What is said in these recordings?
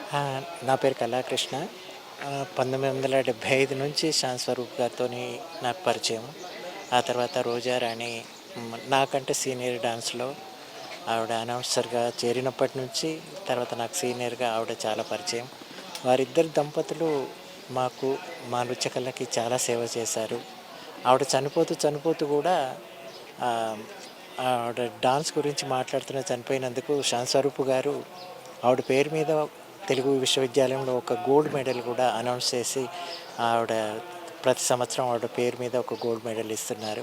ఆ! నా పేరు కళాకృష్ణ. 1975 నుంచి శాంత్ స్వరూప్ గారితోని నాకు పరిచయం. ఆ తర్వాత రోజారాణి నాకంటే సీనియర్ డాన్స్‌లో ఆవిడ అనౌన్సర్‌గా చేరినప్పటి నుంచి తర్వాత నాకు సీనియర్‌గా ఆవిడ చాలా పరిచయం. వారిద్దరు దంపతులు మాకు, మా నృత్యకళకి చాలా సేవ చేశారు. ఆవిడ చనిపోతూ గూడా ఆహ్, ఆవిడ డాన్స్ గురించి చనిపోయినందుకు శాంత్ స్వరూప్ గారు ఆవిడ పేరు మీద తెలుగు విశ్వవిద్యాలయంలో ఒక గోల్డ్ మెడల్ కూడా అనౌన్స్ చేసి ఆవిడ ప్రతి సంవత్సరం ఆవిడ పేరు మీద ఒక గోల్డ్ మెడల్ ఇస్తున్నారు.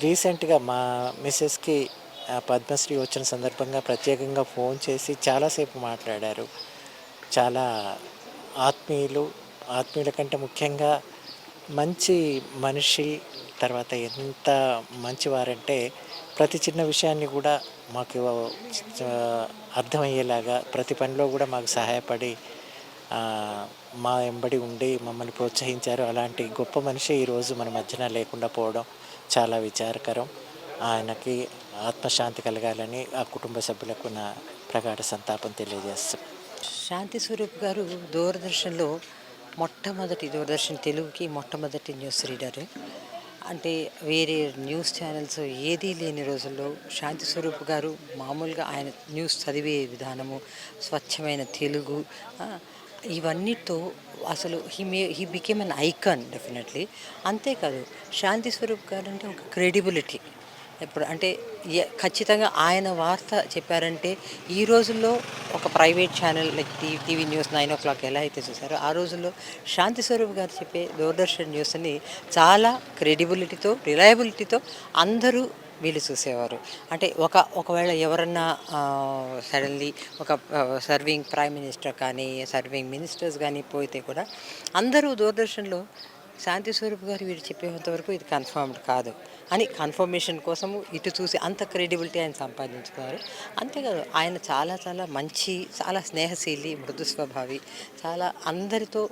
రీసెంట్‌గా మా మిసెస్‌కి పద్మశ్రీ వచ్చిన సందర్భంగా ప్రత్యేకంగా ఫోన్ చేసి చాలాసేపు మాట్లాడారు. చాలా ఆత్మీయులు, ఆత్మీయుల కంటే ముఖ్యంగా మంచి మనిషి. తర్వాత ఎంత మంచివారంటే ప్రతి చిన్న విషయాన్ని గూడా మాకు చ అర్థమయ్యేలాగా ప్రతి పనిలో గూడా మాకు సహాయపడి ఆహ్, మా ఎంబడి ఉండి మమ్మల్ని ప్రోత్సహించారు. అలాంటి గొప్ప మనిషి ఈరోజు మన మధ్యన లేకుండా పోవడం చాలా విచారకరం. ఆయనకి ఆత్మశాంతి కలగాలని ఆ కుటుంబ సభ్యులకు నా ప్రగాఢ సంతాపం తెలియజేస్తున్నాను. శాంతి స్వరూప్ గారు దూరదర్శన్‌లో దూరదర్శన్ తెలుగుకి మొట్టమొదటి న్యూస్ రీడరు. అంటే వేరే న్యూస్ ఛానెల్స్ ఏదీ లేని రోజుల్లో శాంతి స్వరూప్ గారు మామూలుగా ఆయన న్యూస్ చదివే విధానము, స్వచ్ఛమైన తెలుగు ఆహ్, ఇవన్నిటితో అసలు he became N icon definitely. అంతేకాదు శాంతి స్వరూప్ గారంటే ఒక క్రెడిబిలిటీ. ఎప్పుడు అంటే ఖచ్చితంగా ఆయన వార్త చెప్పారంటే ఈ రోజుల్లో ఒక private channel like TV news 9:00 ఎలా అయితే చూసారో ఆ రోజుల్లో శాంతి స్వరూప్ గారు చెప్పే దూరదర్శన్ న్యూస్ని చాలా క్రెడిబిలిటీతో రిలయబిలిటీతో అందరూ వీళ్ళు చూసేవారు. అంటే ఒకవేళ ఎవరన్నా సడన్లీ ఒక సర్వింగ్ ప్రైమ్ మినిస్టర్ కానీ సర్వింగ్ మినిస్టర్స్ కానీ పోతే కూడా అందరూ దూరదర్శన్లో శాంతి స్వరూప్ గారు వీరు చెప్పేంత వరకు ఇది కన్ఫర్మ్డ్ కాదు అని కన్ఫర్మేషన్ కోసము ఇటు చూసి అంత క్రెడిబిలిటీ ఆయన సంపాదించుకున్నారు. అంతేకాదు ఆయన చాలా చాలా మంచి, చాలా స్నేహశీలి, మృదు స్వభావి, చాలా అందరితో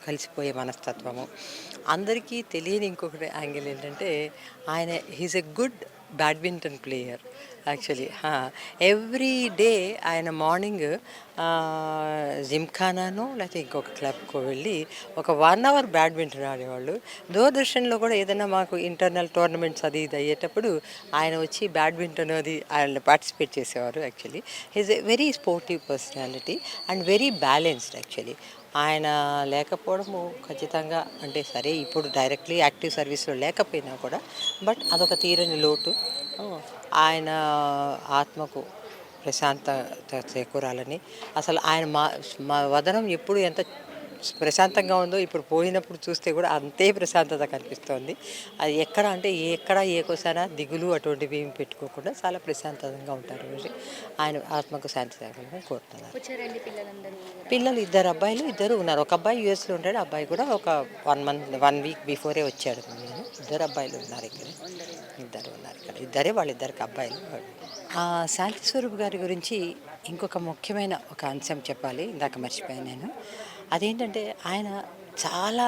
కలిసిపోయే మనస్తత్వము. అందరికీ తెలియని ఇంకొకటి యాంగిల్ ఏంటంటే ఆయన he's a good badminton player actually. Every day ఆయన మార్నింగ్ జిమ్ఖానానో లేకపోతే ఇంకొక క్లబ్‌కో వెళ్ళి ఒక 1 అవర్ బ్యాడ్మింటన్ ఆడేవాళ్ళు. దూరదర్శన్‌లో కూడా ఏదైనా మాకు ఇంటర్నల్ టోర్నమెంట్స్ అది ఇది అయ్యేటప్పుడు ఆయన వచ్చి బ్యాడ్మింటన్ అది ఆయన పార్టిసిపేట్ చేసేవారు actually. Is a very sportive personality and very balanced actually. ఆయన లేకపోవడము ఖచ్చితంగా అంటే సరే ఇప్పుడు డైరెక్ట్లీ యాక్టివ్ సర్వీస్‌లో లేకపోయినా కూడా అదొక తీరని లోటు. ఆయన ఆత్మకు ప్రశాంతత చేకూరాలని అసలు ఆయన మా వదనం ఎప్పుడు ఎంత ప్రశాంతంగా ఉందో ఇప్పుడు పోయినప్పుడు చూస్తే కూడా అంతే ప్రశాంతత కనిపిస్తోంది. అది ఎక్కడ ఏ కోసానా దిగులు అటువంటివి ఏమి పెట్టుకోకుండా చాలా ప్రశాంతంగా ఉంటారు. ఆయన ఆత్మకు శాంతి కలగాలని కోరుతున్నాను. వచ్చారండి పిల్లలందరూ పిల్లలు ఇద్దరు అబ్బాయిలు ఇద్దరు ఉన్నారు. ఒక అబ్బాయి యూఎస్లో ఉంటాడు. అబ్బాయి కూడా ఒక 1 వీక్ బిఫోరే వచ్చాడు. ఇద్దరు అబ్బాయిలు ఉన్నారు ఇక్కడ. ఇద్దరు ఉన్నారు ఇక్కడ. వాళ్ళిద్దరికి అబ్బాయిలు. శాంతి స్వరూప్ గారి గురించి ఇంకొక ముఖ్యమైన ఒక అంశం చెప్పాలి. ఇందాక మర్చిపోయాను నేను. అదేంటంటే ఆయన చాలా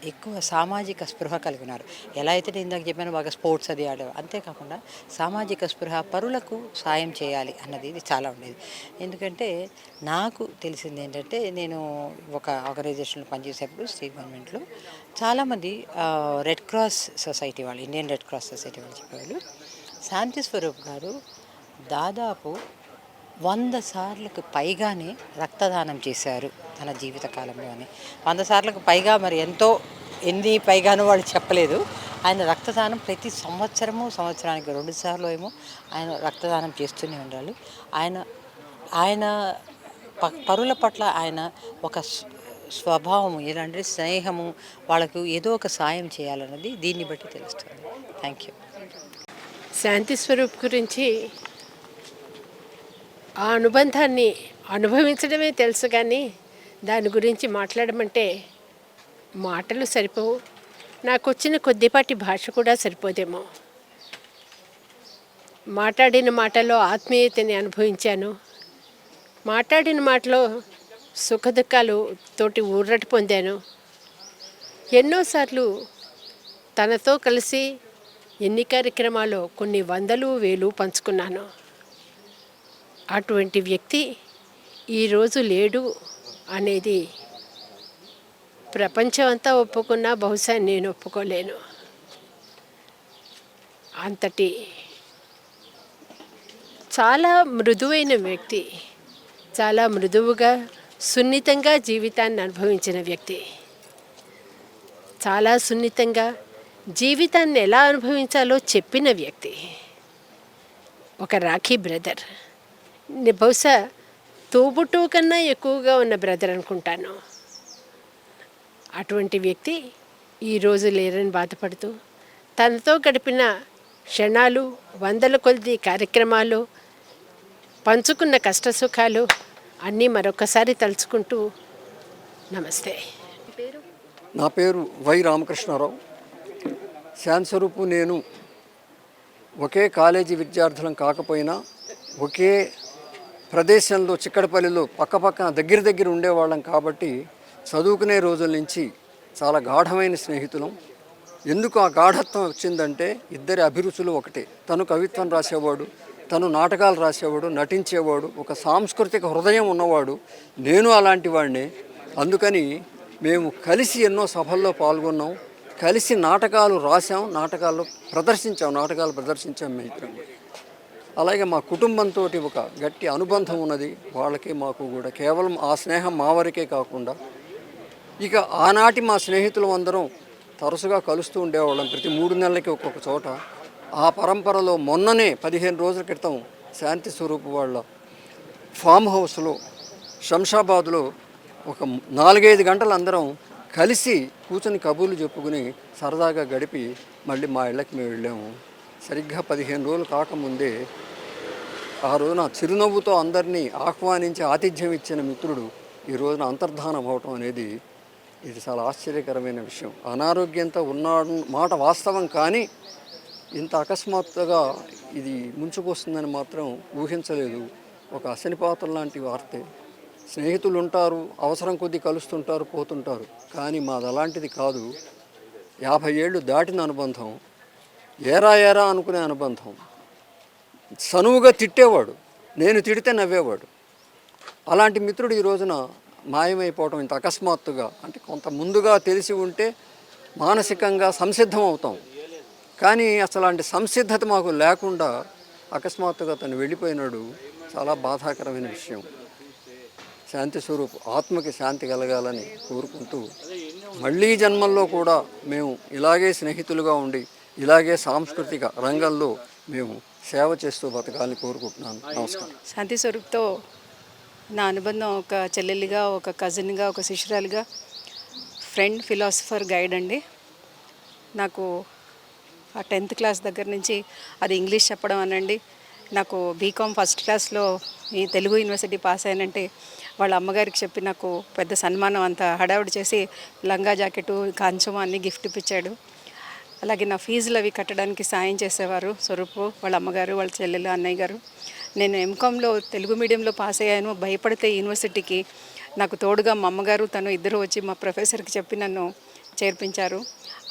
ఎక్కువ సామాజిక స్పృహ కలిగి ఉన్నారు. ఎలా అయితే నేను ఇందాక చెప్పానో బాగా స్పోర్ట్స్ అది ఆడేవారు. అంతేకాకుండా సామాజిక స్పృహ పరులకు సాయం చేయాలి అన్నది ఇది చాలా ఉండేది. ఎందుకంటే నాకు తెలిసింది ఏంటంటే నేను ఒక ఆర్గనైజేషన్లో పనిచేసేప్పుడు స్టేట్ గవర్నమెంట్లో చాలామంది రెడ్ క్రాస్ సొసైటీ వాళ్ళు, ఇండియన్ రెడ్ క్రాస్ సొసైటీ వాళ్ళు చెప్పేవాళ్ళు శాంతి స్వరూప్ గారు దాదాపు 100 సార్లకు పైగానే రక్తదానం చేశారు తన జీవిత కాలంలోనే. 100 సార్లకు పైగా మరి ఎన్ని పైగానో వాళ్ళు చెప్పలేదు. ఆయన రక్తదానం ప్రతి సంవత్సరానికి 2 సార్లు ఏమో ఆయన రక్తదానం చేస్తూనే ఉండాలి. ఆయన ఆయన పరుల పట్ల ఆయన ఒక స్వభావము ఎలా అంటే స్నేహము, వాళ్ళకు ఏదో ఒక సాయం చేయాలన్నది దీన్ని బట్టి తెలుస్తుంది. Thank you. శాంతి స్వరూప్ గురించి ఆ అనుబంధాన్ని అనుభవించడమే తెలుసు కానీ దాని గురించి మాట్లాడమంటే మాటలు సరిపోవు. నాకు వచ్చిన కొద్దిపాటి భాష కూడా సరిపోదేమో. మాట్లాడిన మాటలో ఆత్మీయతని అనుభవించాను. మాట్లాడిన మాటలో సుఖదుఖాలు తోటి ఊరట పొందాను. ఎన్నోసార్లు తనతో కలిసి ఎన్ని కార్యక్రమాలు కొన్ని వందలు వేలు పంచుకున్నాను. అటువంటి వ్యక్తి ఈరోజు లేడు అనేది ప్రపంచం అంతా ఒప్పుకున్నా బహుశా నేను ఒప్పుకోలేను. అంతటి చాలా మృదువైన వ్యక్తి, చాలా మృదువుగా సున్నితంగా జీవితాన్ని అనుభవించిన వ్యక్తి, చాలా సున్నితంగా జీవితాన్ని ఎలా అనుభవించాలో చెప్పిన వ్యక్తి, ఒక రాఖీ బ్రదర్. బహుశా తోబుట్టువు కన్నా ఎక్కువగా ఉన్న బ్రదర్ అనుకుంటాను. అటువంటి వ్యక్తి ఈరోజు లేరని బాధపడుతూ తనతో గడిపిన క్షణాలు, వందల కొద్ది కార్యక్రమాలు, పంచుకున్న కష్టసుఖాలు అన్నీ మరొకసారి తలుచుకుంటూ నమస్తే. నా పేరు వై రామకృష్ణారావు. శాంతస్వరూపు నేను ఒకే కాలేజీ విద్యార్థులం కాకపోయినా ఒకే ప్రదేశంలో చిక్కడపల్లిలో పక్కపక్కన దగ్గర ఉండేవాళ్ళం కాబట్టి చదువుకునే రోజుల నుంచి చాలా గాఢమైన స్నేహితులం. ఎందుకు ఆ గాఢత్వం వచ్చిందంటే ఇద్దరి అభిరుచులు ఒకటే. తను కవిత్వం రాసేవాడు, తను నాటకాలు రాసేవాడు, నటించేవాడు, ఒక సాంస్కృతిక హృదయం ఉన్నవాడు. నేను అలాంటి వాడినే. అందుకని మేము కలిసి ఎన్నో సభల్లో పాల్గొన్నాం, కలిసి నాటకాలు రాసాం, నాటకాలు ప్రదర్శించాం మేము ఇద్దరం. అలాగే మా కుటుంబంతో ఒక గట్టి అనుబంధం ఉన్నది. వాళ్ళకి మాకు కూడా కేవలం ఆ స్నేహం మా వరకే కాకుండా ఇక ఆనాటి మా స్నేహితులు అందరం తరచుగా కలుస్తూ ఉండేవాళ్ళం, ప్రతి 3 నెలలకి ఒక్కొక్క చోట. ఆ పరంపరలో మొన్ననే 15 రోజుల క్రితం శాంతి స్వరూప్ వాళ్ళ ఫామ్ హౌస్లో శంషాబాద్లో ఒక 4-5 గంటలు అందరం కలిసి కూర్చొని కబుర్లు చెప్పుకుని సరదాగా గడిపి మళ్ళీ మా ఇళ్ళకి మేము వెళ్ళాము. సరిగ్గా 15 రోజులు కాకముందే ఆ రోజున చిరునవ్వుతో అందరినీ ఆహ్వానించి ఆతిథ్యం ఇచ్చిన మిత్రుడు ఈ రోజున అంతర్ధానం అవటం అనేది ఇది చాలా ఆశ్చర్యకరమైన విషయం. అనారోగ్యంతో ఉన్నాడు మాట వాస్తవం, కానీ ఇంత అకస్మాత్తుగా ఇది ముంచుకొస్తుందని మాత్రం ఊహించలేదు. ఒక అశనిపాతం లాంటి వార్తే. స్నేహితులు ఉంటారు, అవసరం కొద్దీ కలుస్తుంటారు, పోతుంటారు, కానీ మాది అలాంటిది కాదు. 50 ఏళ్ళు దాటిన అనుబంధం, ఏరా అనుకునే అనుబంధం. సనువుగా తిట్టేవాడు, నేను తిడితే నవ్వేవాడు. అలాంటి మిత్రుడు ఈ రోజున మాయమైపోవటం ఇంత అకస్మాత్తుగా, అంటే కొంత ముందుగా తెలిసి ఉంటే మానసికంగా సంసిద్ధం అవుతాం, కానీ అసలు అలాంటి సంసిద్ధత మాకు లేకుండా అకస్మాత్తుగా తను వెళ్ళిపోయినాడు. చాలా బాధాకరమైన విషయం. శాంతి స్వరూప్ ఆత్మకి శాంతి కలగాలని కోరుకుంటూ మళ్ళీ జన్మల్లో కూడా మేము ఇలాగే స్నేహితులుగా ఉండి ఇలాగే సాంస్కృతిక రంగంలో మేము సేవ చేస్తూ బతకాలని కోరుకుంటున్నాను. నమస్కారం. శాంతి స్వరూప్తో నా అనుబంధం ఒక చెల్లెలిగా, ఒక కజిన్గా, ఒక శిష్యురాలిగా, ఫ్రెండ్, ఫిలాసఫర్, గైడ్ అండి. నాకు ఆ 10th క్లాస్ దగ్గర నుంచి అది ఇంగ్లీష్ చెప్పడం అనండి, నాకు బీకామ్ ఫస్ట్ క్లాస్లో ఈ తెలుగు యూనివర్సిటీ పాస్ అయ్యానంటే వాళ్ళ అమ్మగారికి చెప్పి నాకు పెద్ద సన్మానం అంతా హడావుడి చేసి లంగా జాకెటు, కంచం అన్నీ గిఫ్ట్ ఇప్పించాడు. అలాగే నా ఫీజులు అవి కట్టడానికి సాయం చేసేవారు స్వరూపు, వాళ్ళ అమ్మగారు, వాళ్ళ చెల్లెలు, అన్నయ్య గారు. నేను ఎంకామ్లో తెలుగు మీడియంలో పాస్ అయ్యాను. భయపడితే యూనివర్సిటీకి నాకు తోడుగా మా అమ్మగారు, తను ఇద్దరు వచ్చి మా ప్రొఫెసర్కి చెప్పి నన్ను చేర్పించారు.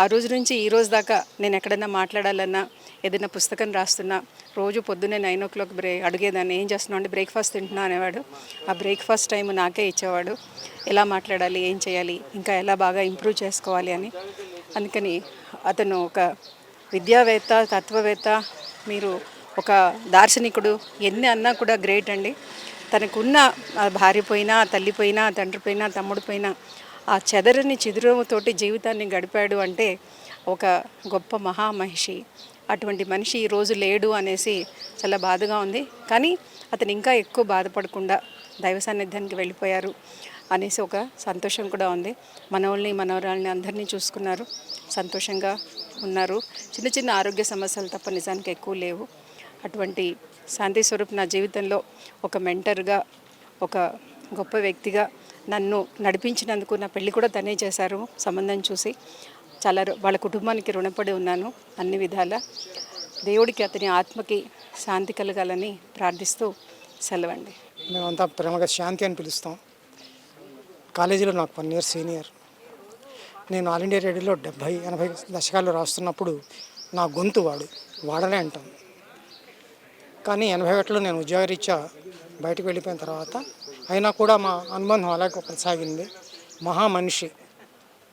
ఆ రోజు నుంచి ఈ రోజు దాకా నేను ఎక్కడైనా మాట్లాడాలన్నా, ఏదైనా పుస్తకం రాస్తున్నా, రోజు పొద్దున్నే 9 o'clock అడిగేదాన్ని, ఏం చేస్తున్నావు అంటే బ్రేక్ఫాస్ట్ తింటున్నా అనేవాడు. ఆ బ్రేక్ఫాస్ట్ టైం నాకే ఇచ్చేవాడు, ఎలా మాట్లాడాలి, ఏం చేయాలి, ఇంకా ఎలా బాగా ఇంప్రూవ్ చేసుకోవాలి అని. అందుకని అతను ఒక విద్యావేత్త, తత్వవేత్త, మీరు ఒక దార్శనికుడు, ఎన్ని అన్నా కూడా గ్రేట్ అండి. తనకున్న భార్య పోయినా, తల్లి పోయినా, తండ్రి పోయినా, తమ్ముడు పోయినా ఆ చెదరని చిదురుతోటి జీవితాన్ని గడిపాడు అంటే ఒక గొప్ప మహామహిషి. అటువంటి మనిషి ఈరోజు లేడు అనేసి చాలా బాధగా ఉంది. కానీ అతను ఇంకా ఎక్కువ బాధపడకుండా దైవ సాన్నిధ్యానికి వెళ్ళిపోయారు అనేసి ఒక సంతోషం కూడా ఉంది. మనవల్ని, మనవరాల్ని అందరినీ చూసుకున్నారు, సంతోషంగా ఉన్నారు. చిన్న చిన్న ఆరోగ్య సమస్యలు తప్ప నిజానికి ఎక్కువ లేవు. అటువంటి శాంతి స్వరూప్ నా జీవితంలో ఒక మెంటర్గా, ఒక గొప్ప వ్యక్తిగా నన్ను నడిపించినందుకు, నా పెళ్ళి కూడా తనే చేశారు సంబంధం చూసి. చాలా వాళ్ళ కుటుంబానికి రుణపడి ఉన్నాను అన్ని విధాల. దేవుడికి, అతని ఆత్మకి శాంతి కలగాలని ప్రార్థిస్తూ సెలవండి. మేమంతా ప్రేమగా శాంతి అని పిలుస్తాం. కాలేజీలో నాకు 1 year సీనియర్. నేను ఆల్ ఇండియా రేడియోలో 70-80 దశకాలు రాస్తున్నప్పుడు నా గొంతు వాడలే అంటాం. కానీ 81లో నేను ఉద్యోగరీత్యా బయటకు వెళ్ళిపోయిన తర్వాత అయినా కూడా మా అనుబంధం అలాగే కొనసాగింది. మహామనిషి,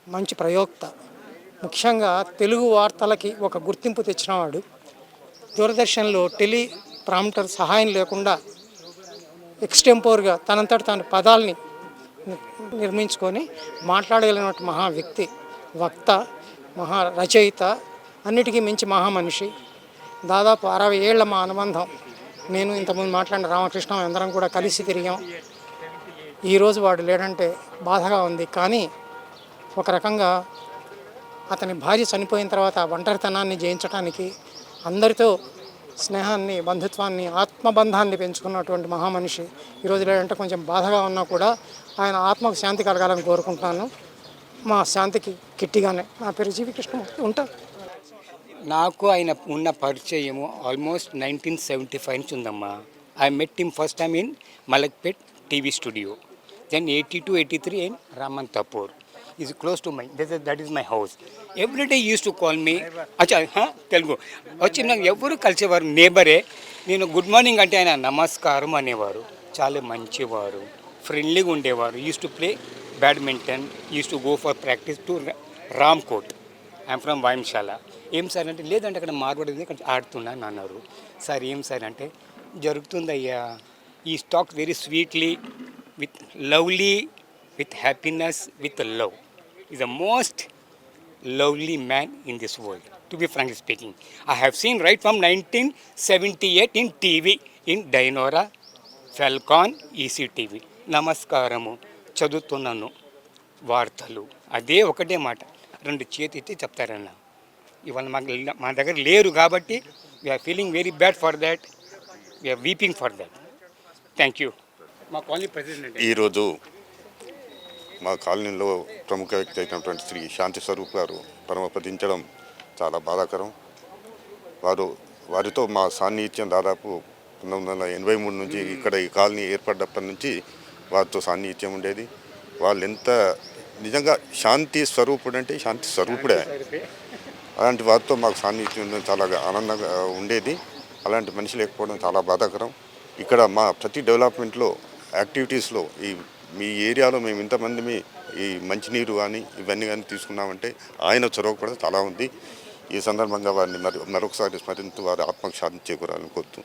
మంచి ప్రయోక్త, ముఖ్యంగా తెలుగు వార్తలకి ఒక గుర్తింపు తెచ్చినవాడు. దూరదర్శన్లో టెలి ప్రాంప్టర్ సహాయం లేకుండా ఎక్స్టెంపోర్గా తనంతట తాను పదాలని నిర్మించుకొని మాట్లాడగలిగినటువంటి మహా వ్యక్తి, వక్త, మహా రచయిత, అన్నిటికీ మించి మహామనిషి. దాదాపు 60 ఏళ్ల మా అనుబంధం. నేను ఇంతకుముందు మాట్లాడిన రామకృష్ణ అందరం కూడా కలిసి తిరిగాం. ఈరోజు వాడు లేడంటే బాధగా ఉంది. కానీ ఒక రకంగా అతని భార్య చనిపోయిన తర్వాత ఆ ఒంటరితనాన్ని జయించడానికి అందరితో స్నేహాన్ని, బంధుత్వాన్ని, ఆత్మబంధాన్ని పెంచుకున్నటువంటి మహామనిషి ఈరోజు లేదంటే కొంచెం బాధగా ఉన్నా కూడా ఆయన ఆత్మకు శాంతి కలగాలని కోరుకుంటున్నాను. మా శాంతికి కిట్టిగానే. నా పేరు జీవి కృష్ణమూర్తి. ఉంటాను. నాకు ఆయన ఉన్న పరిచయము ఆల్మోస్ట్ 1975 నుంచి ఉందమ్మా. I met him first time in Malakpet TV studio, then 82-83 in Ramanthapur. Is close to my that is my house. Everyday use to call me. అచ్చా తెలుగు వచ్చి నాకు ఎవరు కలిసేవారు, నేబరే. నేను గుడ్ మార్నింగ్ అంటే ఆయన నమస్కారం అనేవారు. చాలా మంచివారు, ఫ్రెండ్లీగా ఉండేవారు. Use to play badminton, use to go for practice to Ramkot. I'm from వాయింశాల. ఏం సార్ అంటే లేదంటే అక్కడ మార్వాడి ఇక్కడ ఆడుతున్నాను అన్నారు. సార్ ఏం సార్ అంటే జరుగుతుందయ్యా, ఈ talk very sweetly, with lovely, with happiness, with love. Is the most lovely man in this world, to be frankly speaking. I have seen right from 1978 in TV, in Dynora, Falcon, ECTV. నమస్కారము, చదువుతున్నాను వార్తలు. అదే ఒకటే మాట, 2 చేతి ఎత్తి చెప్తారన్న. ఇవాళ మా దగ్గర లేరు కాబట్టి we are feeling very bad for that, we are weeping for that. Thank you. మా కాలనీ ప్రెసిడెంట్ ఈరోజు మా కాలనీలో ప్రముఖ వ్యక్తి అయినటువంటి శ్రీ శాంతి స్వరూప్ గారు పరమపదించడం చాలా బాధాకరం. వారితో మా సాన్నిహిత్యం దాదాపు 1983 నుంచి ఇక్కడ ఈ కాలనీ ఏర్పడ్డప్పటి నుంచి వారితో సాన్నిహిత్యం ఉండేది. వాళ్ళు ఎంత నిజంగా శాంతి స్వరూపుడు అంటే శాంతి స్వరూపుడే. అలాంటి వారితో మాకు సాన్నిహిత్యం చాలా ఆనందంగా ఉండేది. అలాంటి మనిషి లేకపోవడం చాలా బాధాకరం. ఇక్కడ మా ప్రతి డెవలప్మెంట్లో యాక్టివిటీస్లో మీ ఏరియాలో మేము ఇంతమంది ఈ మంచినీరు కానీ ఇవన్నీ కానీ తీసుకున్నామంటే ఆయన చొరవ కూడా చాలా ఉంది. ఈ సందర్భంగా వారిని మరొకసారి స్మరిస్తూ వారి ఆత్మకు శాంతి చేకూరాలని కోరుతూ